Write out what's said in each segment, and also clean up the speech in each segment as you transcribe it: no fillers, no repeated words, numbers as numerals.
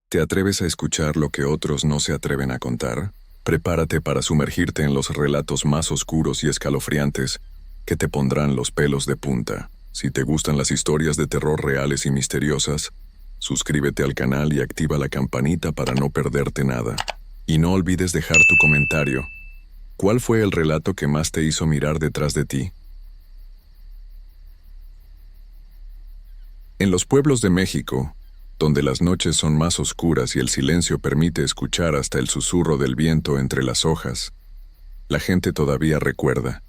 ¿Te atreves a escuchar lo que otros no se atreven a contar? Prepárate para sumergirte en los relatos más oscuros y escalofriantes que te pondrán los pelos de punta. Si te gustan las historias de terror reales y misteriosas, suscríbete al canal y activa la campanita para no perderte nada. Y no olvides dejar tu comentario. ¿Cuál fue el relato que más te hizo mirar detrás de ti? En los pueblos de México, donde las noches son más oscuras y el silencio permite escuchar hasta el susurro del viento entre las hojas, la gente todavía recuerda.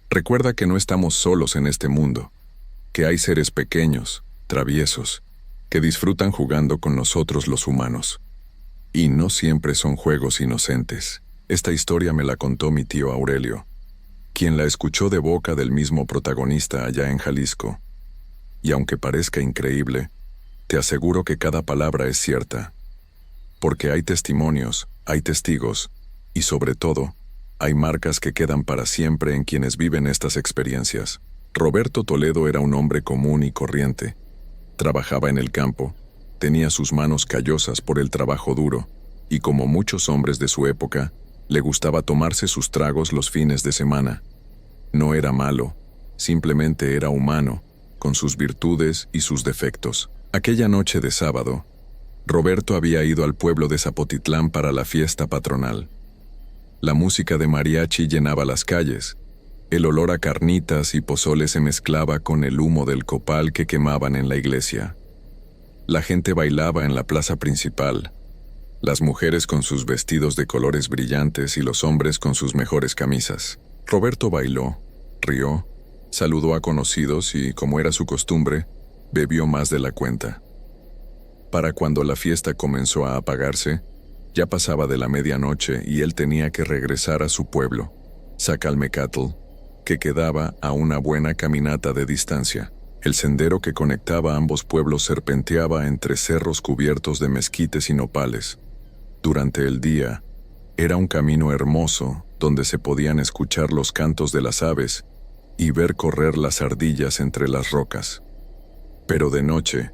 Recuerda que no estamos solos en este mundo, que hay seres pequeños, traviesos, que disfrutan jugando con nosotros los humanos. Y no siempre son juegos inocentes. Esta historia me la contó mi tío Aurelio, quien la escuchó de boca del mismo protagonista allá en Jalisco. Y aunque parezca increíble, te aseguro que cada palabra es cierta. Porque hay testimonios, hay testigos, y sobre todo, hay marcas que quedan para siempre en quienes viven estas experiencias. Roberto Toledo era un hombre común y corriente. Trabajaba en el campo, tenía sus manos callosas por el trabajo duro, y como muchos hombres de su época, le gustaba tomarse sus tragos los fines de semana. No era malo, simplemente era humano, con sus virtudes y sus defectos. Aquella noche de sábado, Roberto había ido al pueblo de Zapotitlán para la fiesta patronal. La música de mariachi llenaba las calles. El olor a carnitas y pozole se mezclaba con el humo del copal que quemaban en la iglesia. La gente bailaba en la plaza principal, las mujeres con sus vestidos de colores brillantes y los hombres con sus mejores camisas. Roberto bailó, rió, saludó a conocidos y, como era su costumbre, bebió más de la cuenta. Para cuando la fiesta comenzó a apagarse, ya pasaba de la medianoche y él tenía que regresar a su pueblo, Zacalmecatl, que quedaba a una buena caminata de distancia. El sendero que conectaba ambos pueblos serpenteaba entre cerros cubiertos de mezquites y nopales. Durante el día, era un camino hermoso donde se podían escuchar los cantos de las aves y ver correr las ardillas entre las rocas. Pero de noche,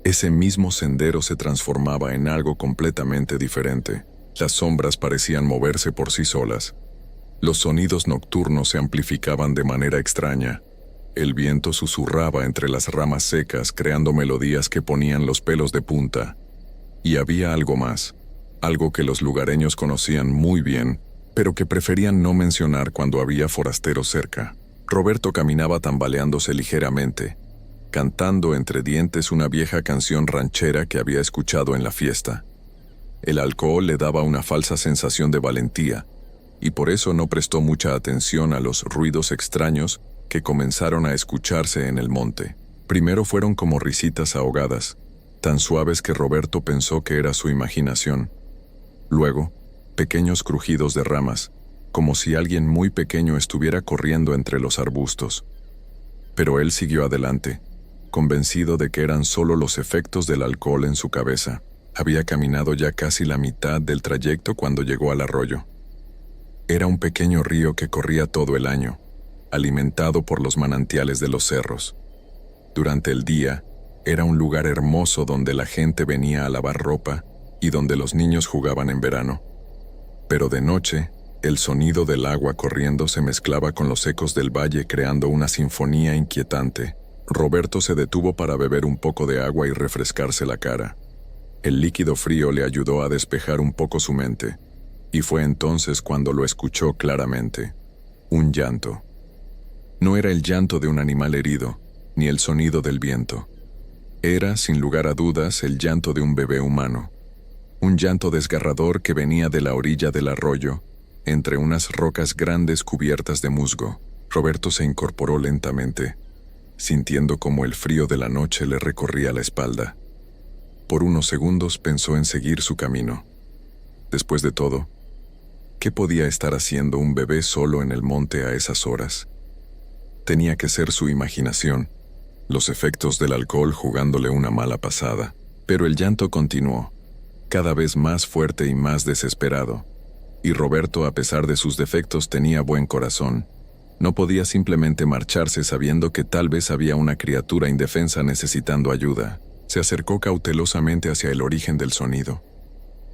ese mismo sendero se transformaba en algo completamente diferente. Las sombras parecían moverse por sí solas. Los sonidos nocturnos se amplificaban de manera extraña. El viento susurraba entre las ramas secas, creando melodías que ponían los pelos de punta. Y había algo más, algo que los lugareños conocían muy bien, pero que preferían no mencionar cuando había forasteros cerca. Roberto caminaba tambaleándose ligeramente, cantando entre dientes una vieja canción ranchera que había escuchado en la fiesta. El alcohol le daba una falsa sensación de valentía, y por eso no prestó mucha atención a los ruidos extraños que comenzaron a escucharse en el monte. Primero fueron como risitas ahogadas, tan suaves que Roberto pensó que era su imaginación. Luego, pequeños crujidos de ramas, como si alguien muy pequeño estuviera corriendo entre los arbustos. Pero él siguió adelante, convencido de que eran solo los efectos del alcohol en su cabeza. Había caminado ya casi la mitad del trayecto cuando llegó al arroyo. Era un pequeño río que corría todo el año, alimentado por los manantiales de los cerros. Durante el día, era un lugar hermoso donde la gente venía a lavar ropa y donde los niños jugaban en verano. Pero de noche, el sonido del agua corriendo se mezclaba con los ecos del valle creando una sinfonía inquietante. Roberto se detuvo para beber un poco de agua y refrescarse la cara. El líquido frío le ayudó a despejar un poco su mente, y fue entonces cuando lo escuchó claramente. Un llanto. No era el llanto de un animal herido, ni el sonido del viento. Era, sin lugar a dudas, el llanto de un bebé humano. Un llanto desgarrador que venía de la orilla del arroyo, entre unas rocas grandes cubiertas de musgo. Roberto se incorporó lentamente, sintiendo como el frío de la noche le recorría la espalda. Por unos segundos pensó en seguir su camino. Después de todo, ¿qué podía estar haciendo un bebé solo en el monte a esas horas? Tenía que ser su imaginación, los efectos del alcohol jugándole una mala pasada. Pero el llanto continuó, cada vez más fuerte y más desesperado. Y Roberto, a pesar de sus defectos, tenía buen corazón. No podía simplemente marcharse sabiendo que tal vez había una criatura indefensa necesitando ayuda. Se acercó cautelosamente hacia el origen del sonido.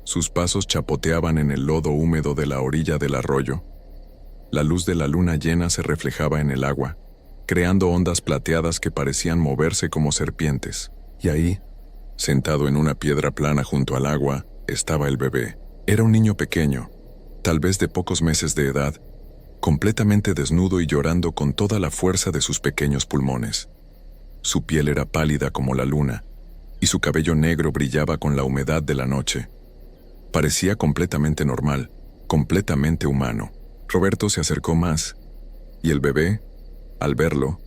Sus pasos chapoteaban en el lodo húmedo de la orilla del arroyo. La luz de la luna llena se reflejaba en el agua, creando ondas plateadas que parecían moverse como serpientes. Y ahí, sentado en una piedra plana junto al agua, estaba el bebé. Era un niño pequeño, tal vez de pocos meses de edad, completamente desnudo y llorando con toda la fuerza de sus pequeños pulmones. Su piel era pálida como la luna, y su cabello negro brillaba con la humedad de la noche. Parecía completamente normal, completamente humano. Roberto se acercó más, y el bebé, al verlo,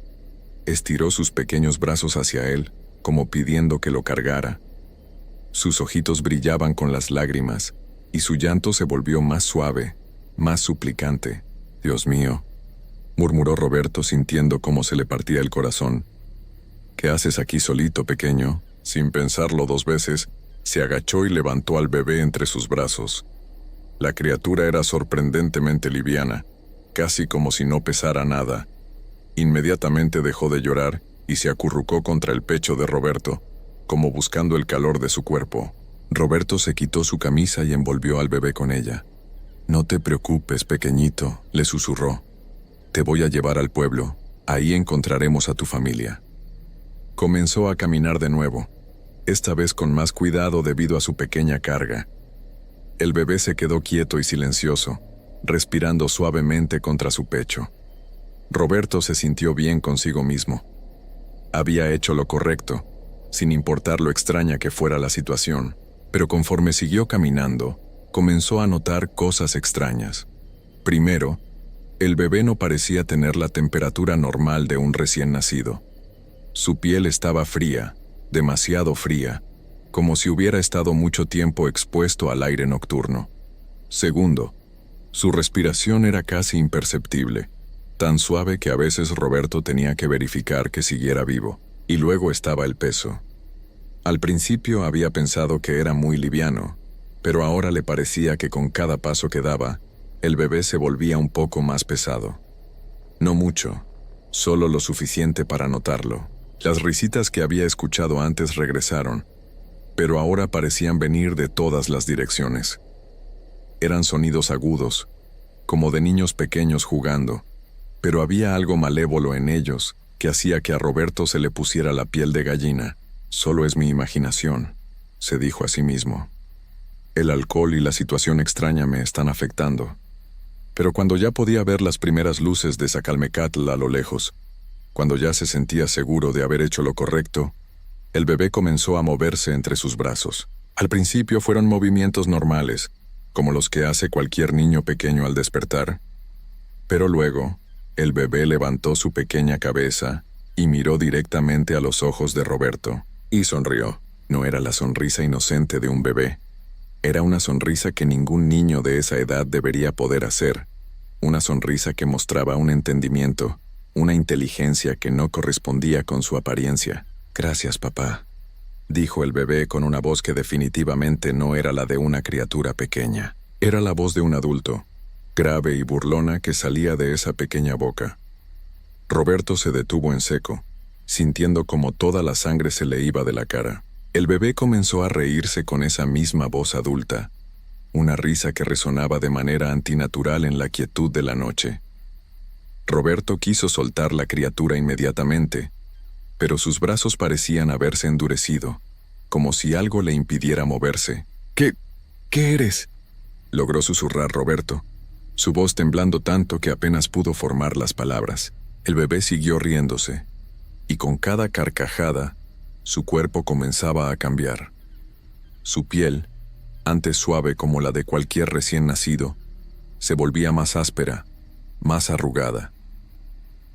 estiró sus pequeños brazos hacia él, como pidiendo que lo cargara. Sus ojitos brillaban con las lágrimas, y su llanto se volvió más suave, más suplicante. «Dios mío», murmuró Roberto sintiendo cómo se le partía el corazón. «¿Qué haces aquí solito, pequeño?» Sin pensarlo 2 veces, se agachó y levantó al bebé entre sus brazos. La criatura era sorprendentemente liviana, casi como si no pesara nada. Inmediatamente dejó de llorar y se acurrucó contra el pecho de Roberto, como buscando el calor de su cuerpo. Roberto se quitó su camisa y envolvió al bebé con ella. «No te preocupes, pequeñito», le susurró. «Te voy a llevar al pueblo. Ahí encontraremos a tu familia». Comenzó a caminar de nuevo, esta vez con más cuidado debido a su pequeña carga. El bebé se quedó quieto y silencioso, respirando suavemente contra su pecho. Roberto se sintió bien consigo mismo. Había hecho lo correcto, sin importar lo extraña que fuera la situación, pero conforme siguió caminando, comenzó a notar cosas extrañas. Primero, el bebé no parecía tener la temperatura normal de un recién nacido. Su piel estaba fría, demasiado fría, como si hubiera estado mucho tiempo expuesto al aire nocturno. Segundo, su respiración era casi imperceptible, tan suave que a veces Roberto tenía que verificar que siguiera vivo. Y luego estaba el peso. Al principio había pensado que era muy liviano, pero ahora le parecía que con cada paso que daba, el bebé se volvía un poco más pesado. No mucho, solo lo suficiente para notarlo. Las risitas que había escuchado antes regresaron, pero ahora parecían venir de todas las direcciones. Eran sonidos agudos, como de niños pequeños jugando, pero había algo malévolo en ellos que hacía que a Roberto se le pusiera la piel de gallina. «Solo es mi imaginación», se dijo a sí mismo. «El alcohol y la situación extraña me están afectando». Pero cuando ya podía ver las primeras luces de Zacalmecatl a lo lejos, cuando ya se sentía seguro de haber hecho lo correcto, el bebé comenzó a moverse entre sus brazos. Al principio fueron movimientos normales, como los que hace cualquier niño pequeño al despertar. Pero luego, el bebé levantó su pequeña cabeza y miró directamente a los ojos de Roberto, y sonrió. No era la sonrisa inocente de un bebé. Era una sonrisa que ningún niño de esa edad debería poder hacer. Una sonrisa que mostraba un entendimiento, una inteligencia que no correspondía con su apariencia. «Gracias, papá», dijo el bebé con una voz que definitivamente no era la de una criatura pequeña. Era la voz de un adulto, grave y burlona que salía de esa pequeña boca. Roberto se detuvo en seco, sintiendo como toda la sangre se le iba de la cara. El bebé comenzó a reírse con esa misma voz adulta, una risa que resonaba de manera antinatural en la quietud de la noche. Roberto quiso soltar la criatura inmediatamente, pero sus brazos parecían haberse endurecido, como si algo le impidiera moverse. ¿Qué eres?», logró susurrar Roberto, su voz temblando tanto que apenas pudo formar las palabras. El bebé siguió riéndose, y con cada carcajada, su cuerpo comenzaba a cambiar. Su piel, antes suave como la de cualquier recién nacido, se volvía más áspera, más arrugada.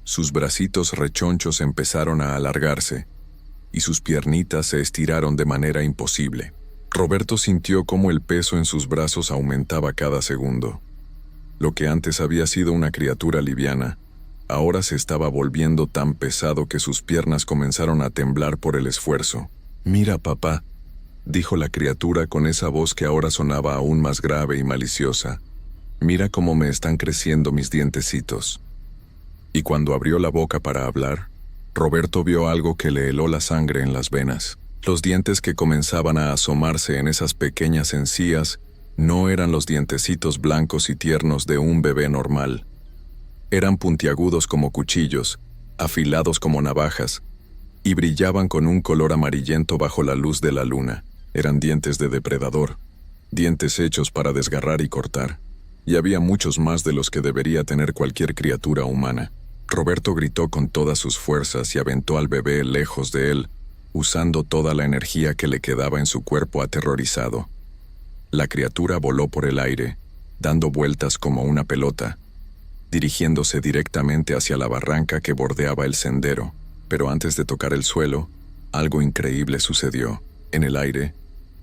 Sus bracitos rechonchos empezaron a alargarse, y sus piernitas se estiraron de manera imposible. Roberto sintió cómo el peso en sus brazos aumentaba cada segundo. Lo que antes había sido una criatura liviana, ahora se estaba volviendo tan pesado que sus piernas comenzaron a temblar por el esfuerzo. «Mira, papá», dijo la criatura con esa voz que ahora sonaba aún más grave y maliciosa. «Mira cómo me están creciendo mis dientecitos». Y cuando abrió la boca para hablar, Roberto vio algo que le heló la sangre en las venas. Los dientes que comenzaban a asomarse en esas pequeñas encías no eran los dientecitos blancos y tiernos de un bebé normal. Eran puntiagudos como cuchillos, afilados como navajas, y brillaban con un color amarillento bajo la luz de la luna. Eran dientes de depredador, dientes hechos para desgarrar y cortar, y había muchos más de los que debería tener cualquier criatura humana. Roberto gritó con todas sus fuerzas y aventó al bebé lejos de él, usando toda la energía que le quedaba en su cuerpo aterrorizado. La criatura voló por el aire, dando vueltas como una pelota, dirigiéndose directamente hacia la barranca que bordeaba el sendero. Pero antes de tocar el suelo, algo increíble sucedió. En el aire,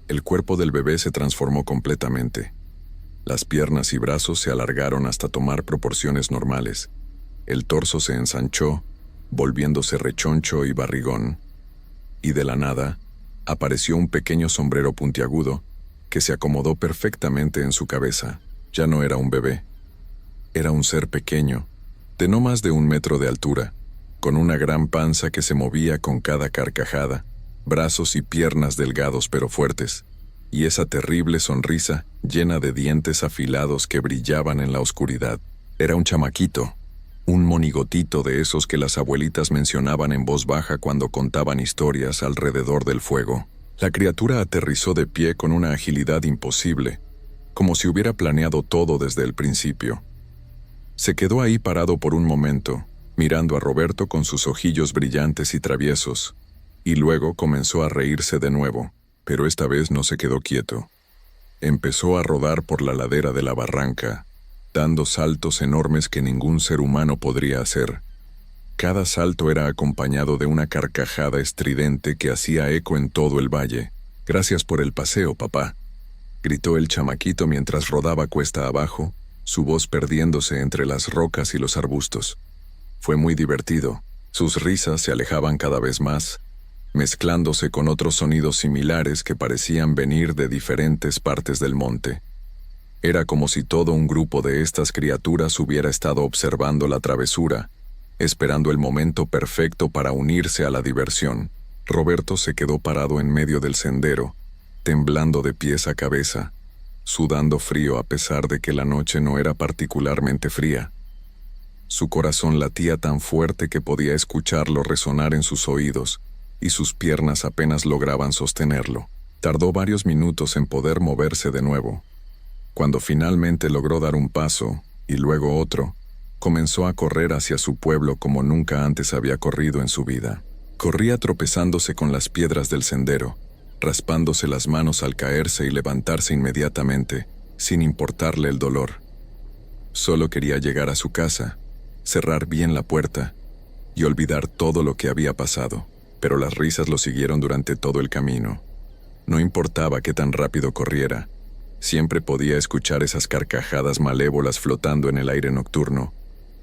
el cuerpo del bebé se transformó completamente. Las piernas y brazos se alargaron hasta tomar proporciones normales. El torso se ensanchó, volviéndose rechoncho y barrigón. Y de la nada, apareció un pequeño sombrero puntiagudo que se acomodó perfectamente en su cabeza. Ya no era un bebé. Era un ser pequeño, de no más de 1 metro de altura, con una gran panza que se movía con cada carcajada, brazos y piernas delgados pero fuertes, y esa terrible sonrisa llena de dientes afilados que brillaban en la oscuridad. Era un chamaquito, un monigotito de esos que las abuelitas mencionaban en voz baja cuando contaban historias alrededor del fuego. La criatura aterrizó de pie con una agilidad imposible, como si hubiera planeado todo desde el principio. Se quedó ahí parado por un momento, mirando a Roberto con sus ojillos brillantes y traviesos, y luego comenzó a reírse de nuevo, pero esta vez no se quedó quieto. Empezó a rodar por la ladera de la barranca, dando saltos enormes que ningún ser humano podría hacer. Cada salto era acompañado de una carcajada estridente que hacía eco en todo el valle. «Gracias por el paseo, papá», gritó el chamaquito mientras rodaba cuesta abajo, su voz perdiéndose entre las rocas y los arbustos. Fue muy divertido. Sus risas se alejaban cada vez más, mezclándose con otros sonidos similares que parecían venir de diferentes partes del monte. Era como si todo un grupo de estas criaturas hubiera estado observando la travesura, esperando el momento perfecto para unirse a la diversión. Roberto se quedó parado en medio del sendero, temblando de pies a cabeza, sudando frío a pesar de que la noche no era particularmente fría. Su corazón latía tan fuerte que podía escucharlo resonar en sus oídos, y sus piernas apenas lograban sostenerlo. Tardó varios minutos en poder moverse de nuevo. Cuando finalmente logró dar un paso, y luego otro, comenzó a correr hacia su pueblo como nunca antes había corrido en su vida. Corría tropezándose con las piedras del sendero, raspándose las manos al caerse y levantarse inmediatamente, sin importarle el dolor. Solo quería llegar a su casa, cerrar bien la puerta y olvidar todo lo que había pasado, pero las risas lo siguieron durante todo el camino. No importaba qué tan rápido corriera, siempre podía escuchar esas carcajadas malévolas flotando en el aire nocturno,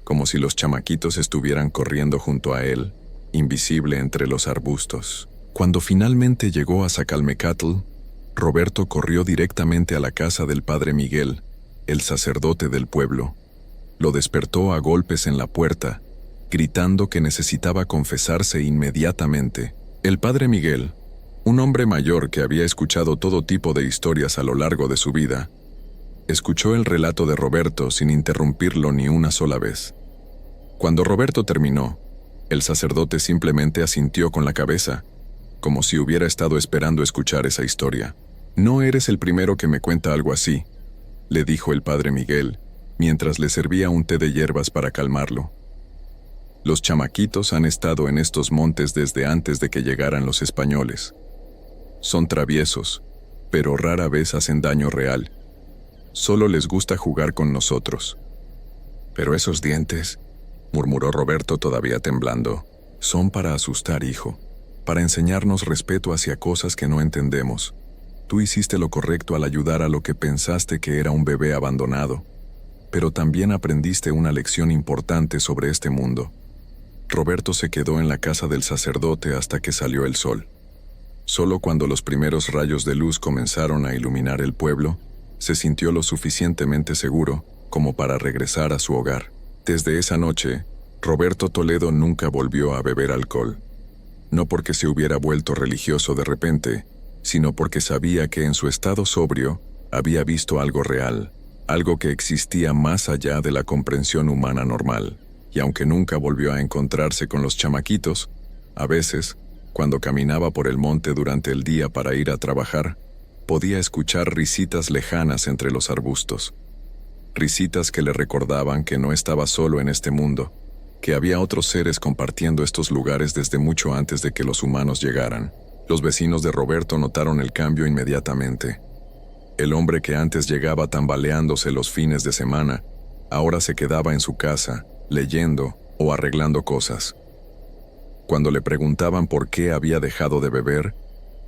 como si los chamaquitos estuvieran corriendo junto a él, invisible entre los arbustos. Cuando finalmente llegó a Zacalmecatl, Roberto corrió directamente a la casa del padre Miguel, el sacerdote del pueblo. Lo despertó a golpes en la puerta, gritando que necesitaba confesarse inmediatamente. El padre Miguel, un hombre mayor que había escuchado todo tipo de historias a lo largo de su vida, escuchó el relato de Roberto sin interrumpirlo ni una sola vez. Cuando Roberto terminó, el sacerdote simplemente asintió con la cabeza, como si hubiera estado esperando escuchar esa historia. «No eres el primero que me cuenta algo así», le dijo el padre Miguel, mientras le servía un té de hierbas para calmarlo. «Los chamaquitos han estado en estos montes desde antes de que llegaran los españoles. Son traviesos, pero rara vez hacen daño real. Solo les gusta jugar con nosotros». «Pero esos dientes», murmuró Roberto todavía temblando, «son para asustar, hijo, para enseñarnos respeto hacia cosas que no entendemos. Tú hiciste lo correcto al ayudar a lo que pensaste que era un bebé abandonado, pero también aprendiste una lección importante sobre este mundo». Roberto se quedó en la casa del sacerdote hasta que salió el sol. Solo cuando los primeros rayos de luz comenzaron a iluminar el pueblo, se sintió lo suficientemente seguro como para regresar a su hogar. Desde esa noche, Roberto Toledo nunca volvió a beber alcohol. no porque se hubiera vuelto religioso de repente, sino porque sabía que en su estado sobrio había visto algo real, algo que existía más allá de la comprensión humana normal. Y aunque nunca volvió a encontrarse con los chamaquitos, a veces, cuando caminaba por el monte durante el día para ir a trabajar, podía escuchar risitas lejanas entre los arbustos. Risitas que le recordaban que no estaba solo en este mundo, que había otros seres compartiendo estos lugares desde mucho antes de que los humanos llegaran. Los vecinos de Roberto notaron el cambio inmediatamente. El hombre que antes llegaba tambaleándose los fines de semana, ahora se quedaba en su casa, leyendo o arreglando cosas. Cuando le preguntaban por qué había dejado de beber,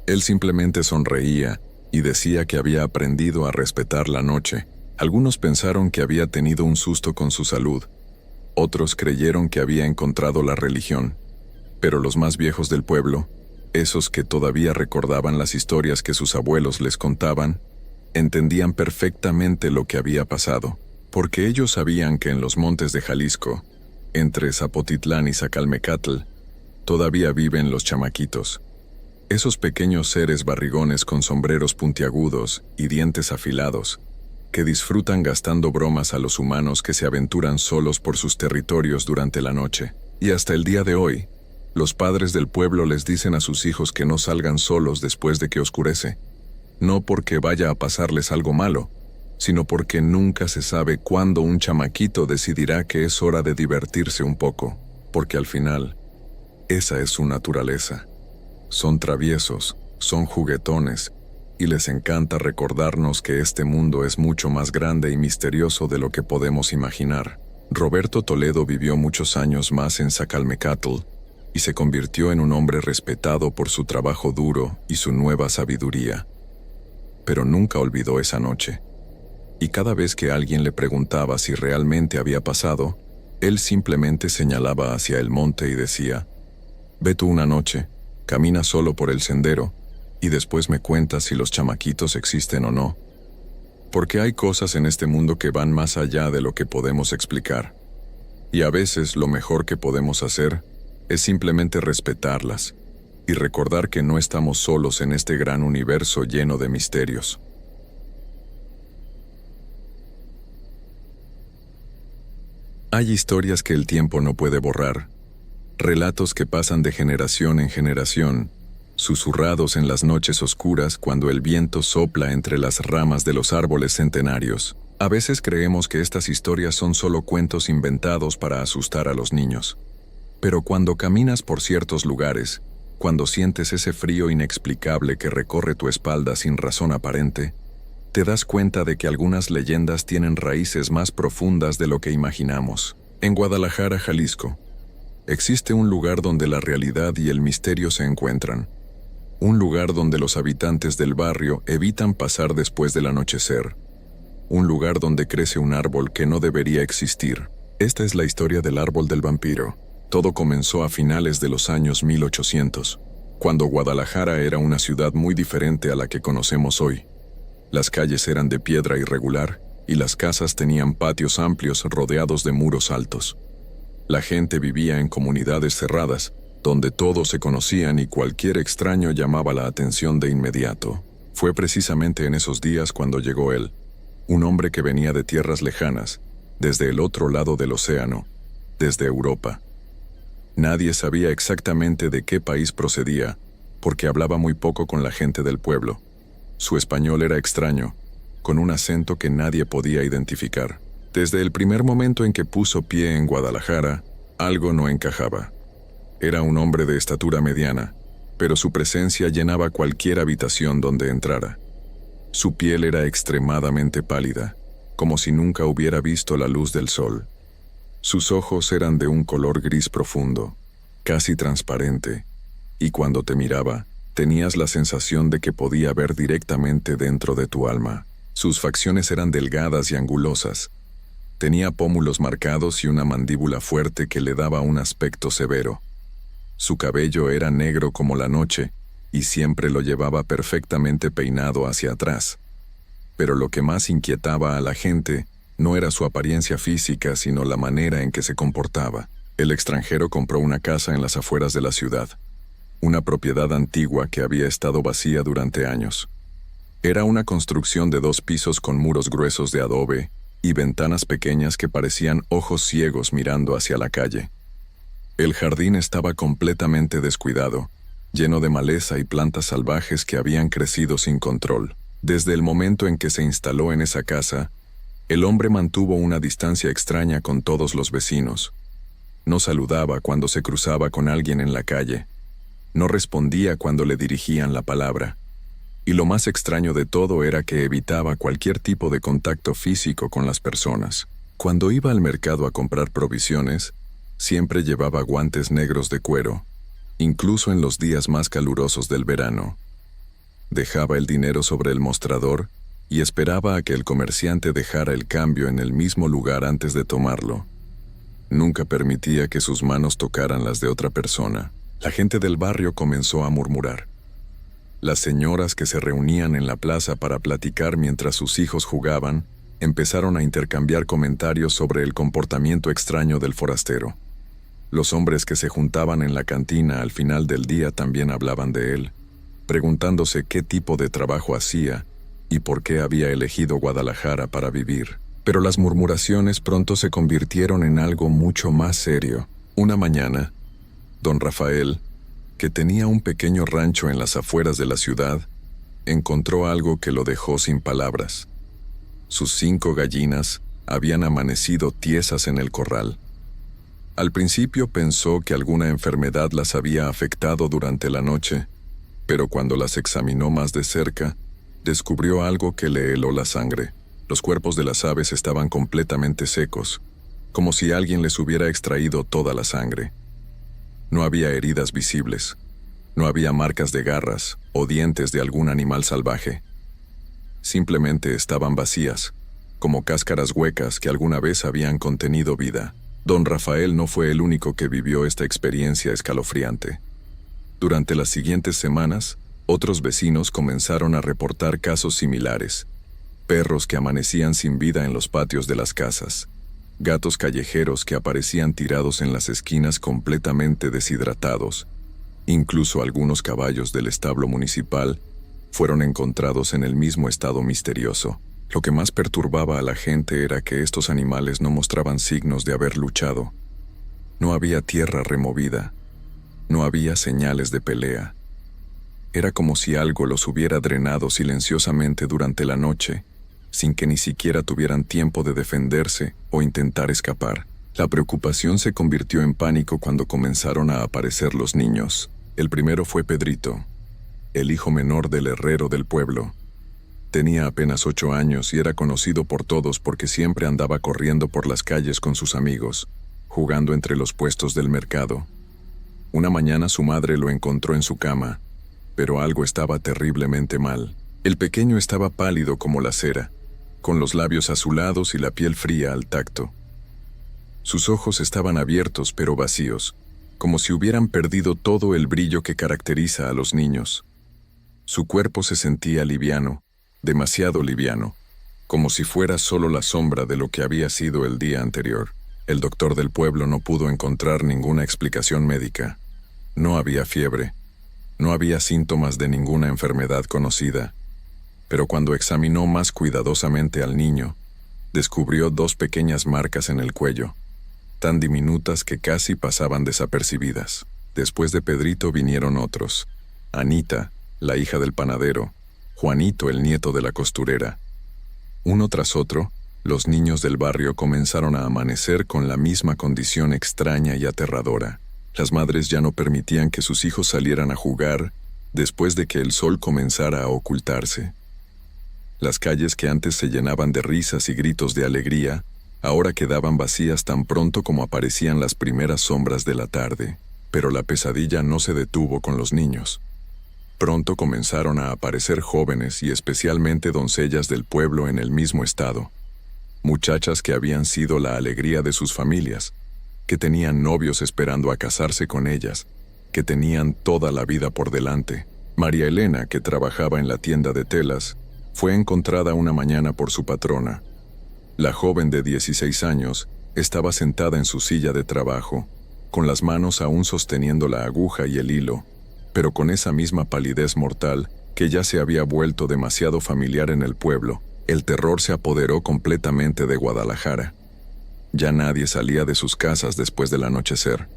él simplemente sonreía y decía que había aprendido a respetar la noche. Algunos pensaron que había tenido un susto con su salud. Otros creyeron que había encontrado la religión. Pero los más viejos del pueblo, esos que todavía recordaban las historias que sus abuelos les contaban, entendían perfectamente lo que había pasado, porque ellos sabían que en los montes de Jalisco, entre Zapotitlán y Zacalmecatl, todavía viven los chamaquitos. Esos pequeños seres barrigones con sombreros puntiagudos y dientes afilados, que disfrutan gastando bromas a los humanos que se aventuran solos por sus territorios durante la noche. Y hasta el día de hoy, los padres del pueblo les dicen a sus hijos que no salgan solos después de que oscurece, no porque vaya a pasarles algo malo, sino porque nunca se sabe cuándo un chamaquito decidirá que es hora de divertirse un poco, porque al final, esa es su naturaleza. Son traviesos, son juguetones, y les encanta recordarnos que este mundo es mucho más grande y misterioso de lo que podemos imaginar. Roberto Toledo vivió muchos años más en Zacalmecatl y se convirtió en un hombre respetado por su trabajo duro y su nueva sabiduría. Pero nunca olvidó esa noche. Y cada vez que alguien le preguntaba si realmente había pasado, él simplemente señalaba hacia el monte y decía: «Ve tú una noche, camina solo por el sendero, y después me cuentas si los chamaquitos existen o no. Porque hay cosas en este mundo que van más allá de lo que podemos explicar. Y a veces lo mejor que podemos hacer es simplemente respetarlas y recordar que no estamos solos en este gran universo lleno de misterios». Hay historias que el tiempo no puede borrar, relatos que pasan de generación en generación, susurrados en las noches oscuras cuando el viento sopla entre las ramas de los árboles centenarios. A veces creemos que estas historias son solo cuentos inventados para asustar a los niños. Pero cuando caminas por ciertos lugares, cuando sientes ese frío inexplicable que recorre tu espalda sin razón aparente, te das cuenta de que algunas leyendas tienen raíces más profundas de lo que imaginamos. En Guadalajara, Jalisco, existe un lugar donde la realidad y el misterio se encuentran. Un lugar donde los habitantes del barrio evitan pasar después del anochecer. Un lugar donde crece un árbol que no debería existir. Esta es la historia del árbol del vampiro. Todo comenzó a finales de los años 1800, cuando Guadalajara era una ciudad muy diferente a la que conocemos hoy. Las calles eran de piedra irregular y las casas tenían patios amplios rodeados de muros altos. La gente vivía en comunidades cerradas, donde todos se conocían y cualquier extraño llamaba la atención de inmediato. Fue precisamente en esos días cuando llegó él, un hombre que venía de tierras lejanas, desde el otro lado del océano, desde Europa. Nadie sabía exactamente de qué país procedía, porque hablaba muy poco con la gente del pueblo. Su español era extraño, con un acento que nadie podía identificar. Desde el primer momento en que puso pie en Guadalajara, algo no encajaba. Era un hombre de estatura mediana, pero su presencia llenaba cualquier habitación donde entrara. Su piel era extremadamente pálida, como si nunca hubiera visto la luz del sol. Sus ojos eran de un color gris profundo, casi transparente, y cuando te miraba, tenías la sensación de que podía ver directamente dentro de tu alma. Sus facciones eran delgadas y angulosas. Tenía pómulos marcados y una mandíbula fuerte que le daba un aspecto severo. Su cabello era negro como la noche, y siempre lo llevaba perfectamente peinado hacia atrás. Pero lo que más inquietaba a la gente no era su apariencia física, sino la manera en que se comportaba. El extranjero compró una casa en las afueras de la ciudad. una propiedad antigua que había estado vacía durante años. Era una construcción de 2 pisos con muros gruesos de adobe y ventanas pequeñas que parecían ojos ciegos mirando hacia la calle. El jardín estaba completamente descuidado, lleno de maleza y plantas salvajes que habían crecido sin control. Desde el momento en que se instaló en esa casa, el hombre mantuvo una distancia extraña con todos los vecinos. No saludaba cuando se cruzaba con alguien en la calle. No respondía cuando le dirigían la palabra. Y lo más extraño de todo era que evitaba cualquier tipo de contacto físico con las personas. Cuando iba al mercado a comprar provisiones, siempre llevaba guantes negros de cuero, incluso en los días más calurosos del verano. Dejaba el dinero sobre el mostrador y esperaba a que el comerciante dejara el cambio en el mismo lugar antes de tomarlo. Nunca permitía que sus manos tocaran las de otra persona. La gente del barrio comenzó a murmurar. Las señoras que se reunían en la plaza para platicar mientras sus hijos jugaban, empezaron a intercambiar comentarios sobre el comportamiento extraño del forastero. Los hombres que se juntaban en la cantina al final del día también hablaban de él, preguntándose qué tipo de trabajo hacía y por qué había elegido Guadalajara para vivir. Pero las murmuraciones pronto se convirtieron en algo mucho más serio. Una mañana, don Rafael, que tenía un pequeño rancho en las afueras de la ciudad, encontró algo que lo dejó sin palabras. Sus 5 gallinas habían amanecido tiesas en el corral. Al principio pensó que alguna enfermedad las había afectado durante la noche, pero cuando las examinó más de cerca, descubrió algo que le heló la sangre. Los cuerpos de las aves estaban completamente secos, como si alguien les hubiera extraído toda la sangre. No había heridas visibles, no había marcas de garras o dientes de algún animal salvaje. Simplemente estaban vacías, como cáscaras huecas que alguna vez habían contenido vida. Don Rafael no fue el único que vivió esta experiencia escalofriante. Durante las siguientes semanas, otros vecinos comenzaron a reportar casos similares. Perros que amanecían sin vida en los patios de las casas. Gatos callejeros que aparecían tirados en las esquinas completamente deshidratados. Incluso algunos caballos del establo municipal fueron encontrados en el mismo estado misterioso. Lo que más perturbaba a la gente era que estos animales no mostraban signos de haber luchado. No había tierra removida. No había señales de pelea. Era como si algo los hubiera drenado silenciosamente durante la noche, sin que ni siquiera tuvieran tiempo de defenderse o intentar escapar. La preocupación se convirtió en pánico cuando comenzaron a aparecer los niños. El primero fue Pedrito, el hijo menor del herrero del pueblo. Tenía apenas 8 años y era conocido por todos porque siempre andaba corriendo por las calles con sus amigos, jugando entre los puestos del mercado. Una mañana su madre lo encontró en su cama, pero algo estaba terriblemente mal. El pequeño estaba pálido como la cera, con los labios azulados y la piel fría al tacto. Sus ojos estaban abiertos pero vacíos, como si hubieran perdido todo el brillo que caracteriza a los niños. Su cuerpo se sentía liviano, demasiado liviano, como si fuera solo la sombra de lo que había sido el día anterior. El doctor del pueblo no pudo encontrar ninguna explicación médica. No había fiebre, no había síntomas de ninguna enfermedad conocida. Pero cuando examinó más cuidadosamente al niño, descubrió 2 pequeñas marcas en el cuello, tan diminutas que casi pasaban desapercibidas. Después de Pedrito vinieron otros: Anita, la hija del panadero, Juanito, el nieto de la costurera. Uno tras otro, los niños del barrio comenzaron a amanecer con la misma condición extraña y aterradora. Las madres ya no permitían que sus hijos salieran a jugar después de que el sol comenzara a ocultarse. Las calles que antes se llenaban de risas y gritos de alegría, ahora quedaban vacías tan pronto como aparecían las primeras sombras de la tarde. Pero la pesadilla no se detuvo con los niños. Pronto comenzaron a aparecer jóvenes y especialmente doncellas del pueblo en el mismo estado. Muchachas que habían sido la alegría de sus familias, que tenían novios esperando a casarse con ellas, que tenían toda la vida por delante. María Elena, que trabajaba en la tienda de telas, fue encontrada una mañana por su patrona. La joven de 16 años estaba sentada en su silla de trabajo, con las manos aún sosteniendo la aguja y el hilo, pero con esa misma palidez mortal que ya se había vuelto demasiado familiar en el pueblo, el terror se apoderó completamente de Guadalajara. Ya nadie salía de sus casas después del anochecer.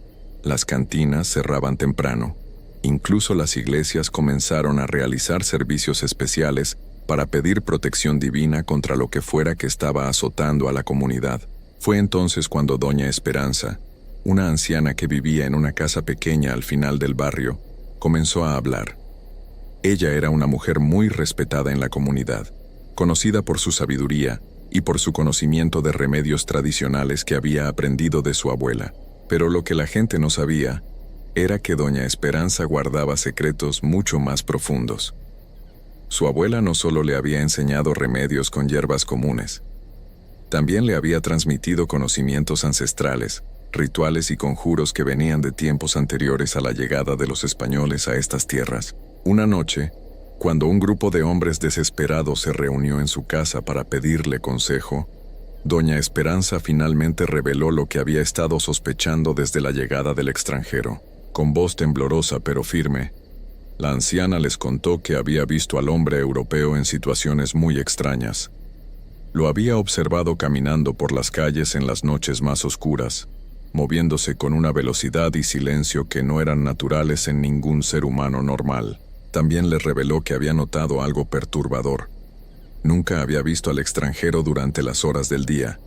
Las cantinas cerraban temprano. Incluso las iglesias comenzaron a realizar servicios especiales para pedir protección divina contra lo que fuera que estaba azotando a la comunidad. Fue entonces cuando doña Esperanza, una anciana que vivía en una casa pequeña al final del barrio, comenzó a hablar. Ella era una mujer muy respetada en la comunidad, conocida por su sabiduría y por su conocimiento de remedios tradicionales que había aprendido de su abuela. Pero lo que la gente no sabía era que doña Esperanza guardaba secretos mucho más profundos. Su abuela no solo le había enseñado remedios con hierbas comunes, también le había transmitido conocimientos ancestrales, rituales y conjuros que venían de tiempos anteriores a la llegada de los españoles a estas tierras. Una noche, cuando un grupo de hombres desesperados se reunió en su casa para pedirle consejo, doña Esperanza finalmente reveló lo que había estado sospechando desde la llegada del extranjero. Con voz temblorosa pero firme, la anciana les contó que había visto al hombre europeo en situaciones muy extrañas. Lo había observado caminando por las calles en las noches más oscuras, moviéndose con una velocidad y silencio que no eran naturales en ningún ser humano normal. También les reveló que había notado algo perturbador. Nunca había visto al extranjero durante las horas del día.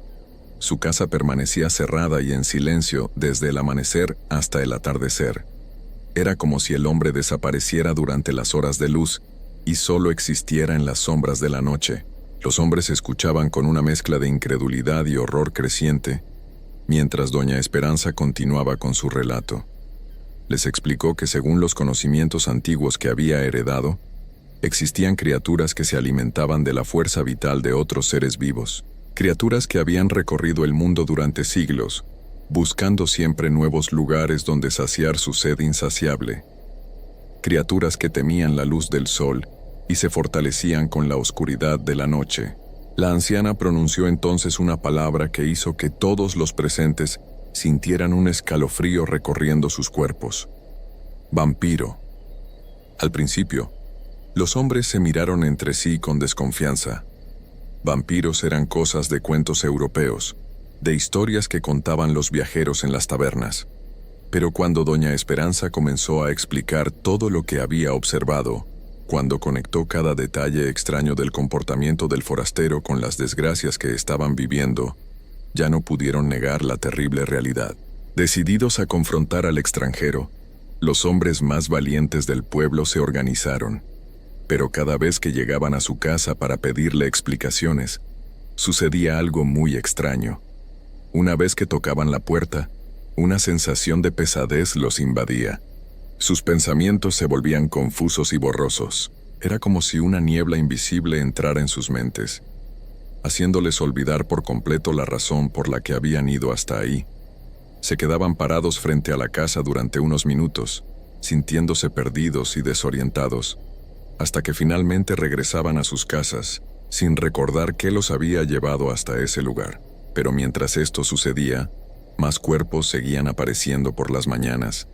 Su casa permanecía cerrada y en silencio desde el amanecer hasta el atardecer. Era como si el hombre desapareciera durante las horas de luz y solo existiera en las sombras de la noche. Los hombres escuchaban con una mezcla de incredulidad y horror creciente, mientras doña Esperanza continuaba con su relato. Les explicó que según los conocimientos antiguos que había heredado, existían criaturas que se alimentaban de la fuerza vital de otros seres vivos, criaturas que habían recorrido el mundo durante siglos, buscando siempre nuevos lugares donde saciar su sed insaciable, criaturas que temían la luz del sol y se fortalecían con la oscuridad de la noche. La anciana pronunció entonces una palabra que hizo que todos los presentes sintieran un escalofrío recorriendo sus cuerpos. Vampiro. Al principio, los hombres se miraron entre sí con desconfianza. Vampiros eran cosas de cuentos europeos, de historias que contaban los viajeros en las tabernas. Pero cuando doña Esperanza comenzó a explicar todo lo que había observado, cuando conectó cada detalle extraño del comportamiento del forastero con las desgracias que estaban viviendo, ya no pudieron negar la terrible realidad. Decididos a confrontar al extranjero, los hombres más valientes del pueblo se organizaron. Pero cada vez que llegaban a su casa para pedirle explicaciones, sucedía algo muy extraño. Una vez que tocaban la puerta, una sensación de pesadez los invadía. Sus pensamientos se volvían confusos y borrosos. Era como si una niebla invisible entrara en sus mentes, haciéndoles olvidar por completo la razón por la que habían ido hasta ahí. Se quedaban parados frente a la casa durante unos minutos, sintiéndose perdidos y desorientados, hasta que finalmente regresaban a sus casas, sin recordar qué los había llevado hasta ese lugar. Pero mientras esto sucedía, más cuerpos seguían apareciendo por las mañanas.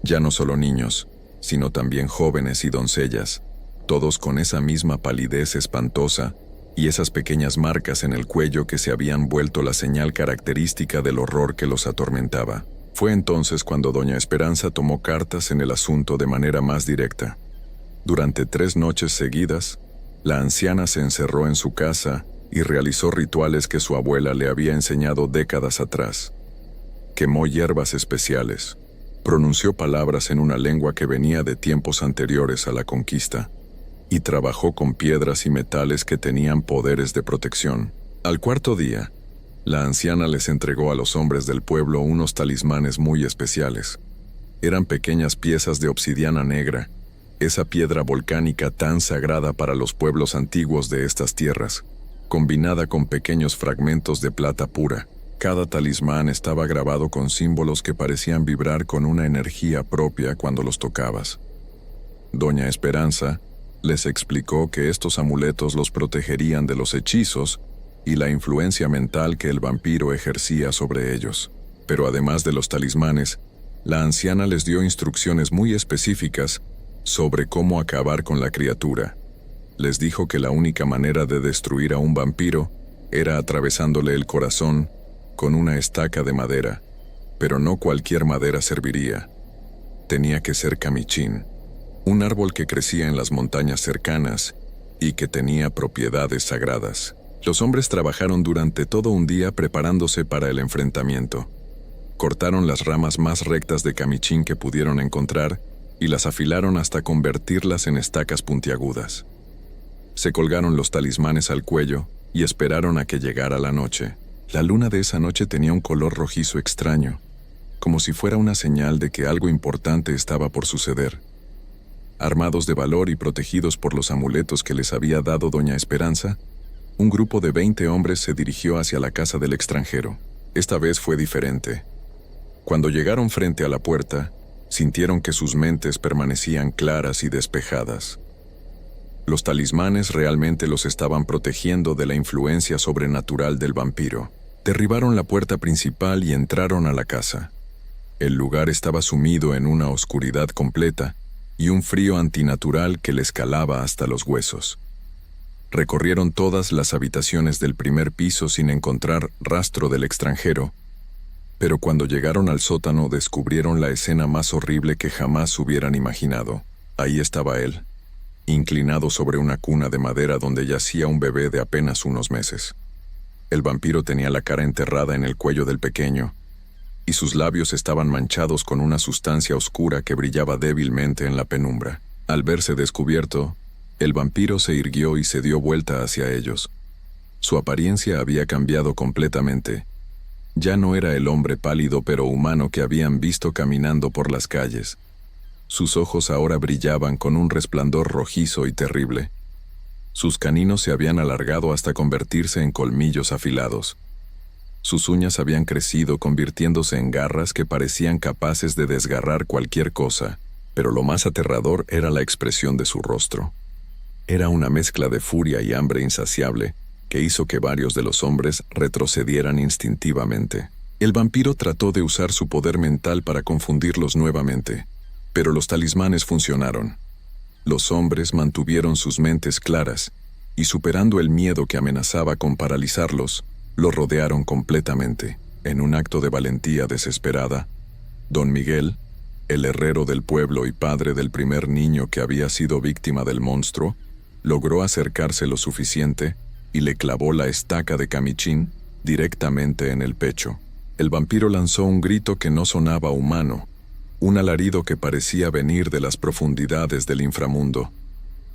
Ya no solo niños, sino también jóvenes y doncellas, todos con esa misma palidez espantosa y esas pequeñas marcas en el cuello que se habían vuelto la señal característica del horror que los atormentaba. Fue entonces cuando doña Esperanza tomó cartas en el asunto de manera más directa. Durante 3 noches seguidas, la anciana se encerró en su casa y realizó rituales que su abuela le había enseñado décadas atrás. Quemó hierbas especiales, pronunció palabras en una lengua que venía de tiempos anteriores a la conquista, y trabajó con piedras y metales que tenían poderes de protección. Al 4.º día, la anciana les entregó a los hombres del pueblo unos talismanes muy especiales. Eran pequeñas piezas de obsidiana negra, esa piedra volcánica tan sagrada para los pueblos antiguos de estas tierras, combinada con pequeños fragmentos de plata pura. Cada talismán estaba grabado con símbolos que parecían vibrar con una energía propia cuando los tocabas. Doña Esperanza les explicó que estos amuletos los protegerían de los hechizos y la influencia mental que el vampiro ejercía sobre ellos. Pero además de los talismanes, La anciana les dio instrucciones muy específicas sobre cómo acabar con la criatura. Les dijo que la única manera de destruir a un vampiro era atravesándole el corazón con una estaca de madera, pero no cualquier madera serviría. Tenía que ser camichín, un árbol que crecía en las montañas cercanas y que tenía propiedades sagradas. Los hombres trabajaron durante todo un día preparándose para el enfrentamiento. Cortaron las ramas más rectas de camichín que pudieron encontrar y las afilaron hasta convertirlas en estacas puntiagudas. Se colgaron los talismanes al cuello y esperaron a que llegara la noche. La luna de esa noche tenía un color rojizo extraño, como si fuera una señal de que algo importante estaba por suceder. Armados de valor y protegidos por los amuletos que les había dado Doña Esperanza, un grupo de 20 hombres se dirigió hacia la casa del extranjero. Esta vez fue diferente. Cuando llegaron frente a la puerta, sintieron que sus mentes permanecían claras y despejadas. Los talismanes realmente los estaban protegiendo de la influencia sobrenatural del vampiro. Derribaron la puerta principal y entraron a la casa. El lugar estaba sumido en una oscuridad completa y un frío antinatural que les calaba hasta los huesos. Recorrieron todas las habitaciones del primer piso sin encontrar rastro del extranjero, pero cuando llegaron al sótano descubrieron la escena más horrible que jamás hubieran imaginado. Ahí estaba él, inclinado sobre una cuna de madera donde yacía un bebé de apenas unos meses. El vampiro tenía la cara enterrada en el cuello del pequeño, y sus labios estaban manchados con una sustancia oscura que brillaba débilmente en la penumbra. Al verse descubierto, el vampiro se irguió y se dio vuelta hacia ellos. Su apariencia había cambiado completamente. Ya no era el hombre pálido pero humano que habían visto caminando por las calles. Sus ojos ahora brillaban con un resplandor rojizo y terrible. Sus caninos se habían alargado hasta convertirse en colmillos afilados. Sus uñas habían crecido convirtiéndose en garras que parecían capaces de desgarrar cualquier cosa, pero lo más aterrador era la expresión de su rostro. Era una mezcla de furia y hambre insaciable que hizo que varios de los hombres retrocedieran instintivamente. El vampiro trató de usar su poder mental para confundirlos nuevamente, pero los talismanes funcionaron. Los hombres mantuvieron sus mentes claras y, superando el miedo que amenazaba con paralizarlos, lo rodearon completamente. En un acto de valentía desesperada, Don Miguel, el herrero del pueblo y padre del primer niño que había sido víctima del monstruo, logró acercarse lo suficiente y le clavó la estaca de camichín directamente en el pecho. El vampiro lanzó un grito que no sonaba humano, un alarido que parecía venir de las profundidades del inframundo.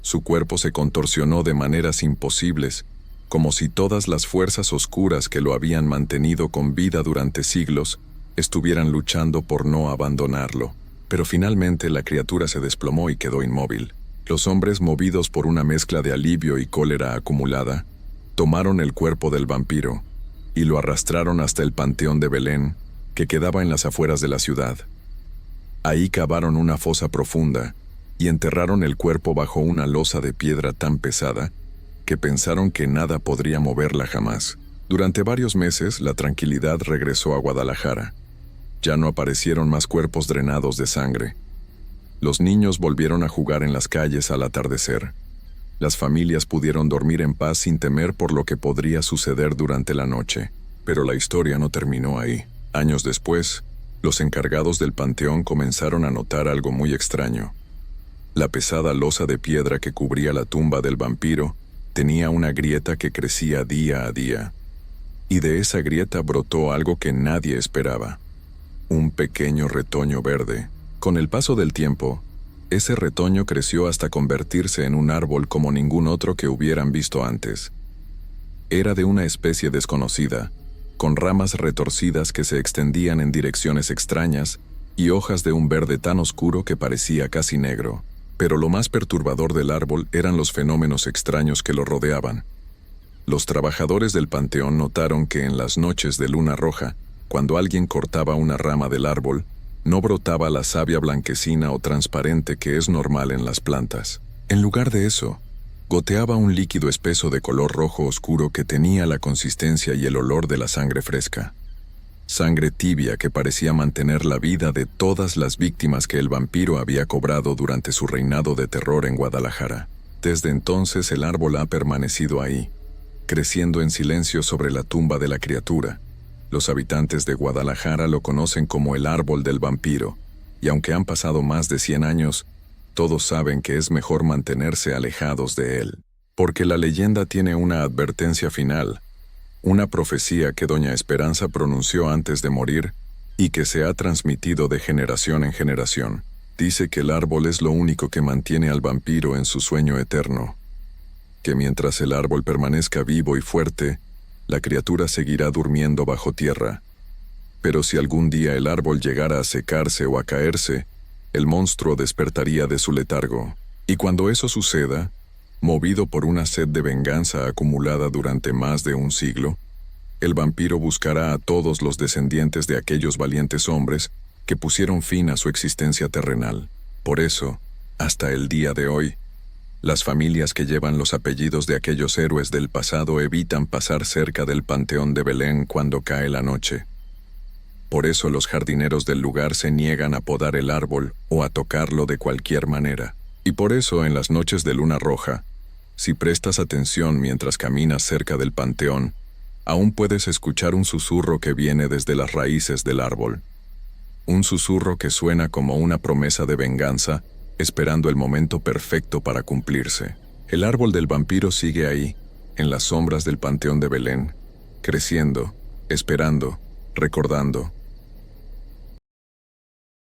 Su cuerpo se contorsionó de maneras imposibles, como si todas las fuerzas oscuras que lo habían mantenido con vida durante siglos estuvieran luchando por no abandonarlo. Pero finalmente la criatura se desplomó y quedó inmóvil. Los hombres, movidos por una mezcla de alivio y cólera acumulada, tomaron el cuerpo del vampiro y lo arrastraron hasta el Panteón de Belén, que quedaba en las afueras de la ciudad. Ahí cavaron una fosa profunda y enterraron el cuerpo bajo una losa de piedra tan pesada que pensaron que nada podría moverla jamás. Durante varios meses, la tranquilidad regresó a Guadalajara. Ya no aparecieron más cuerpos drenados de sangre. Los niños volvieron a jugar en las calles al atardecer. Las familias pudieron dormir en paz sin temer por lo que podría suceder durante la noche. Pero la historia no terminó ahí. Años después, los encargados del panteón comenzaron a notar algo muy extraño. La pesada losa de piedra que cubría la tumba del vampiro tenía una grieta que crecía día a día. Y de esa grieta brotó algo que nadie esperaba: un pequeño retoño verde. Con el paso del tiempo, ese retoño creció hasta convertirse en un árbol como ningún otro que hubieran visto antes. Era de una especie desconocida, con ramas retorcidas que se extendían en direcciones extrañas y hojas de un verde tan oscuro que parecía casi negro. Pero lo más perturbador del árbol eran los fenómenos extraños que lo rodeaban. Los trabajadores del panteón notaron que en las noches de luna roja, cuando alguien cortaba una rama del árbol, no brotaba la savia blanquecina o transparente que es normal en las plantas. En lugar de eso, goteaba un líquido espeso de color rojo oscuro que tenía la consistencia y el olor de la sangre fresca. sangre tibia que parecía mantener la vida de todas las víctimas que el vampiro había cobrado durante su reinado de terror en Guadalajara. Desde entonces el árbol ha permanecido ahí, creciendo en silencio sobre la tumba de la criatura. Los habitantes de Guadalajara lo conocen como el árbol del vampiro, y aunque han pasado más de 100 años, todos saben que es mejor mantenerse alejados de él, porque la leyenda tiene una advertencia final, una profecía que doña Esperanza pronunció antes de morir y que se ha transmitido de generación en generación. Dice que el árbol es lo único que mantiene al vampiro en su sueño eterno, que mientras el árbol permanezca vivo y fuerte, la criatura seguirá durmiendo bajo tierra. Pero si algún día el árbol llegara a secarse o a caerse, el monstruo despertaría de su letargo. Y cuando eso suceda, movido por una sed de venganza acumulada durante más de un siglo, el vampiro buscará a todos los descendientes de aquellos valientes hombres que pusieron fin a su existencia terrenal. Por eso, hasta el día de hoy, las familias que llevan los apellidos de aquellos héroes del pasado evitan pasar cerca del Panteón de Belén cuando cae la noche. Por eso los jardineros del lugar se niegan a podar el árbol o a tocarlo de cualquier manera. Y por eso en las noches de luna roja, si prestas atención mientras caminas cerca del panteón, aún puedes escuchar un susurro que viene desde las raíces del árbol. Un susurro que suena como una promesa de venganza, esperando el momento perfecto para cumplirse. El árbol del vampiro sigue ahí, en las sombras del Panteón de Belén, creciendo, esperando, recordando.